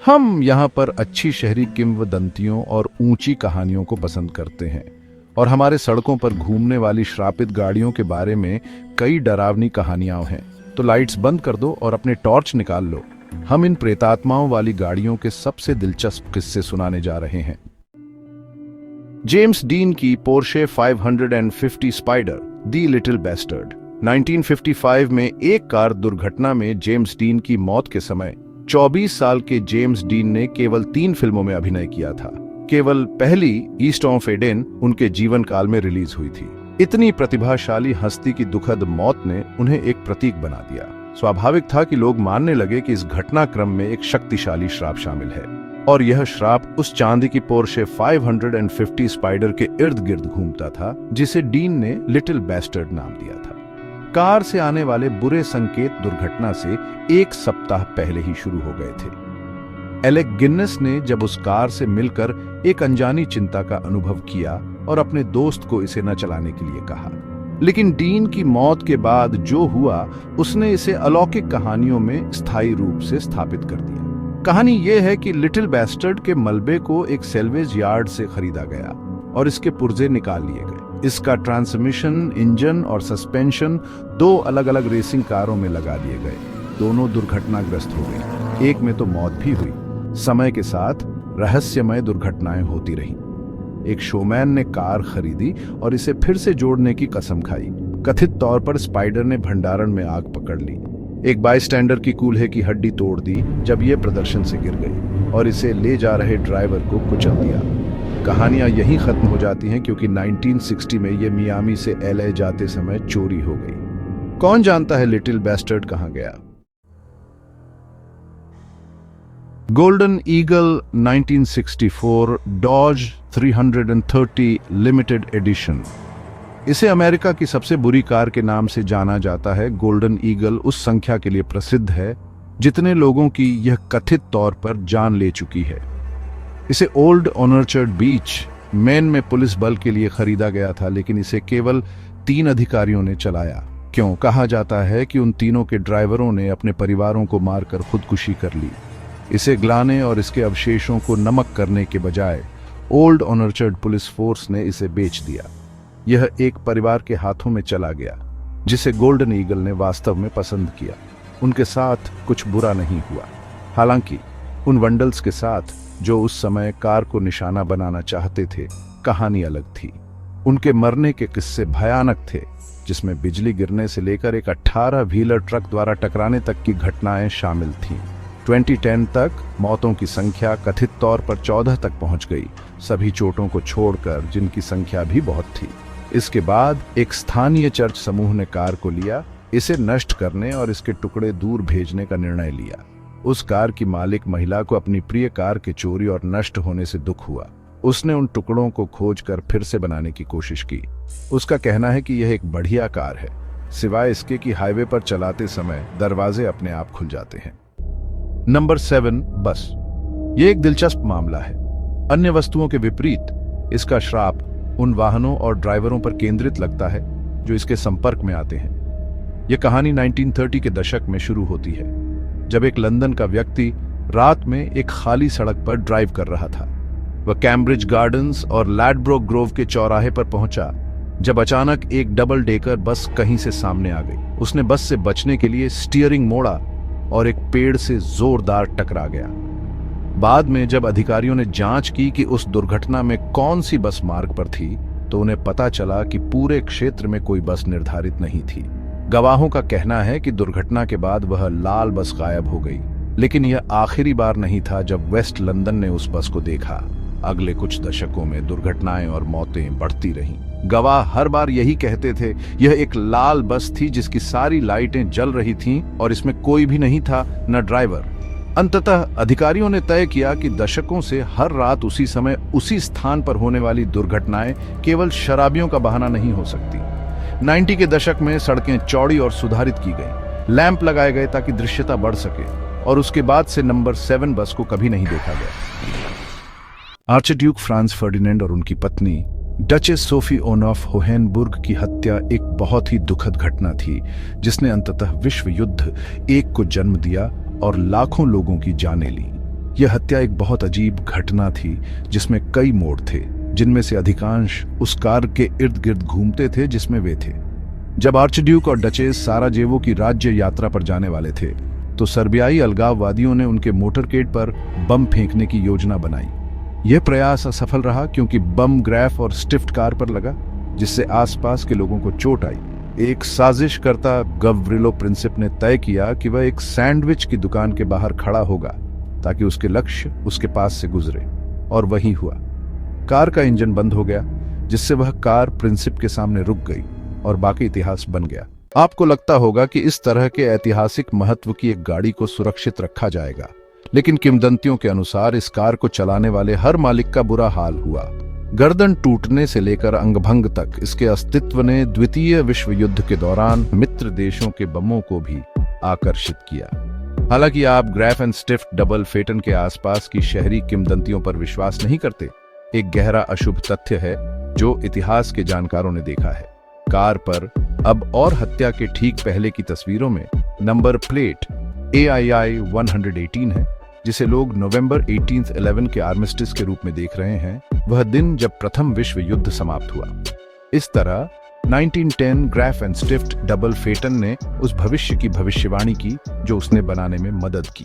हम यहाँ पर अच्छी शहरी किंवदंतियों और ऊंची कहानियों को पसंद करते हैं और हमारे सड़कों पर घूमने वाली श्रापित गाड़ियों के बारे में कई डरावनी कहानियां हैं। तो लाइट्स बंद कर दो और अपने टॉर्च निकाल लो। हम इन प्रेतात्माओं वाली गाड़ियों के सबसे दिलचस्प किस्से सुनाने जा रहे हैं। जेम्स डीन की पोर्शे 550 स्पाइडर दी लिटिल बेस्टर्ड। 1955 में एक कार दुर्घटना में जेम्स डीन की मौत के समय 24 साल के जेम्स डीन ने केवल 3 फिल्मों में अभिनय किया था। केवल पहली ईस्ट ऑफ एडेन उनके जीवन काल में रिलीज हुई थी। इतनी प्रतिभाशाली हस्ती की दुखद मौत ने उन्हें एक प्रतीक बना दिया। स्वाभाविक था कि लोग मानने लगे कि इस घटनाक्रम में एक शक्तिशाली श्राप शामिल है और यह श्राप उस चांदी की पोर्शे 550 स्पाइडर के इर्द गिर्द घूमता था जिसे डीन ने लिटिल बेस्टर्ड नाम दिया था। कार से आने वाले बुरे संकेत दुर्घटना से 1 सप्ताह पहले ही शुरू हो गए थे। एलेक गिन्नेस ने जब उस कार से मिलकर एक अनजानी चिंता का अनुभव किया और अपने दोस्त को इसे न चलाने के लिए कहा, लेकिन डीन की मौत के बाद जो हुआ उसने इसे अलौकिक कहानियों में स्थायी रूप से स्थापित कर दिया। कहानी यह है कि लिटिल बेस्टर्ड के मलबे को एक सेल्वेज यार्ड से खरीदा गया और इसके पुर्जे निकाल लिए गए। इसका ट्रांसमिशन, इंजन और सस्पेंशन 2 अलग-अलग रेसिंग कारों में लगा दिए गए। दोनों दुर्घटनाग्रस्त हो गई। एक में तो मौत भी हुई। समय के साथ रहस्यमय दुर्घटनाएं होती रहीं। एक शोमैन ने कार खरीदी और इसे फिर से जोड़ने की कसम खाई। कथित तौर पर स्पाइडर ने भंडारण में आग पकड़ ली। एक बाईस्टैंडर की कूल्हे की हड्डी तोड़ दी जब यह प्रदर्शन से गिर गई और इसे ले जा रहे ड्राइवर को कुचल दिया। कहानियां यहीं खत्म हो जाती हैं क्योंकि 1960 में ये मियामी से एलए जाते समय चोरी हो गई। कौन जानता है लिटिल बेस्टर्ड कहां गया? Golden Eagle 1964 Dodge 330 limited edition. इसे अमेरिका की सबसे बुरी कार के नाम से जाना जाता है। गोल्डन ईगल उस संख्या के लिए प्रसिद्ध है जितने लोगों की यह कथित तौर पर जान ले चुकी है। इसे ओल्ड ऑर्चर्ड बीच, मेन में पुलिस बल के लिए खरीदा गया था, लेकिन इसे केवल 3 अधिकारियों ने चलाया। क्यों? कहा जाता है कि उन तीनों के ड्राइवरों ने अपने परिवारों को मारकर खुदकुशी कर ली। इसे गलाने और इसके अवशेषों को नमक करने के बजाय ओल्ड ऑर्चर्ड पुलिस फोर्स ने इसे बेच दिया। यह एक परिवार के हाथों में चला गया जिसे गोल्डन ईगल ने वास्तव में पसंद किया। उनके साथ कुछ बुरा नहीं हुआ। हालांकि उन वंडल्स के साथ जो उस समय कार को निशाना बनाना चाहते थे, कहानी अलग थी। उनके मरने के किस्से भयानक थे, जिसमें बिजली गिरने से लेकर एक 18 व्हीलर ट्रक द्वारा टकराने तक की घटनाएं शामिल थीं। 2010 तक मौतों की संख्या कथित तौर पर 14 तक पहुंच गई, सभी चोटों को छोड़कर, जिनकी संख्या भी बहुत थी। इसके बाद एक स्थानीय चर्च समूह ने कार को लिया, इसे नष्ट करने और इसके टुकड़े दूर भेजने का निर्णय लिया। उस कार की मालिक महिला को अपनी प्रिय कार के चोरी और नष्ट होने से दुख हुआ। उसने उन टुकड़ों को खोजकर फिर से बनाने की कोशिश की। उसका कहना है कि यह एक बढ़िया कार है, सिवाय इसके कि हाईवे पर चलाते समय दरवाजे अपने आप खुल जाते हैं। नंबर 7, बस। यह एक दिलचस्प मामला है। अन्य वस्तुओं के विपरीत इसका श्राप उन वाहनों और ड्राइवरों पर केंद्रित लगता है जो इसके संपर्क में आते हैं। यह कहानी 1930 के दशक में शुरू होती है, जब एक लंदन का व्यक्ति रात में एक खाली सड़क पर ड्राइव कर रहा था। वह कैम्ब्रिज गार्डन्स और लैडब्रोक ग्रोव के चौराहे पर पहुंचा जब अचानक एक डबल डेकर बस कहीं से सामने आ गई। उसने बस से बचने के लिए स्टीयरिंग मोड़ा और एक पेड़ से जोरदार टकरा गया। बाद में जब अधिकारियों ने जांच की कि उस दुर्घटना में कौन सी बस मार्ग पर थी, तो उन्हें पता चला कि पूरे क्षेत्र में कोई बस निर्धारित नहीं थी। गवाहों का कहना है कि दुर्घटना के बाद वह लाल बस गायब हो गई, लेकिन यह आखिरी बार नहीं था जब वेस्ट लंदन ने उस बस को देखा। अगले कुछ दशकों में दुर्घटनाएं और मौतें बढ़ती रहीं। गवाह हर बार यही कहते थे, यह एक लाल बस थी जिसकी सारी लाइटें जल रही थीं और इसमें कोई भी नहीं था, न ड्राइवर। अंततः अधिकारियों ने तय किया कि दशकों से हर रात उसी समय उसी स्थान पर होने वाली दुर्घटनाएं केवल शराबियों का बहाना नहीं हो सकती। 90 के दशक में सड़कें चौड़ी और सुधारित की गई, लैंप लगाए गए ताकि दृश्यता बढ़ सके, और उसके बाद से नंबर 7 बस को कभी नहीं देखा गया। आर्चड्यूक फ्रांस फर्डिनेंड और उनकी पत्नी डचेस सोफी ओन ऑफ होहेनबुर्ग की हत्या एक बहुत ही दुखद घटना थी, जिसने अंततः विश्व युद्ध एक को जन्म दिया और लाखों लोगों की जानें ली। यह हत्या एक बहुत अजीब घटना थी जिसमें कई मोड़ थे, जिनमें से अधिकांश उस कार के इर्द गिर्द घूमते थे जिसमें वे थे। जब आर्चड्यूक और डचेस साराजेवो की राज्य यात्रा पर जाने वाले थे तो सर्बियाई अलगाववादियों ने उनके मोटरकेड पर बम फेंकने की योजना बनाई। यह प्रयास असफल रहा क्योंकि बम ग्रैफ और स्टिफ्ट कार पर लगा, जिससे आसपास के लोगों को चोट आई। एक साजिशकर्ता गव्रिलो प्रिंसिप ने तय किया कि वह एक सैंडविच की दुकान के बाहर खड़ा होगा ताकि उसके लक्ष्य उसके पास से गुजरे, और वही हुआ। कार का इंजन बंद हो गया, जिससे वह कार प्रिंसिप के सामने रुक गई और बाकी इतिहास बन गया। आपको लगता होगा कि इस तरह के ऐतिहासिक महत्व की एक गाड़ी को सुरक्षित रखा जाएगा, लेकिन किंवदंतियों के अनुसार इस कार को चलाने वाले हर मालिक का बुरा हाल हुआ। गर्दन टूटने से लेकर अंगभंग तक इसके अस्तित्व ने द्वितीय विश्व युद्ध के दौरान मित्र देशों के बमों को भी आकर्षित किया। हालांकि आप ग्रैफ एंड स्टिफ्ट डबल फेटन के आसपास की शहरी किंवदंतियों पर विश्वास नहीं करते, एक गहरा अशुभ तथ्य है जो इतिहास के जानकारों ने देखा है। कार पर अब और हत्या के ठीक पहले की तस्वीरों में नंबर प्लेट AII 118 है, जिसे लोग नवंबर 1811 के आर्मिस्टिस के रूप में देख रहे हैं, वह दिन जब प्रथम विश्व युद्ध समाप्त हुआ। इस तरह 1910 ग्रैफ एंड स्टिफ्ट डबल फेटन ने उस भविष्य की भविष्यवाणी की जो उसने बनाने में मदद की।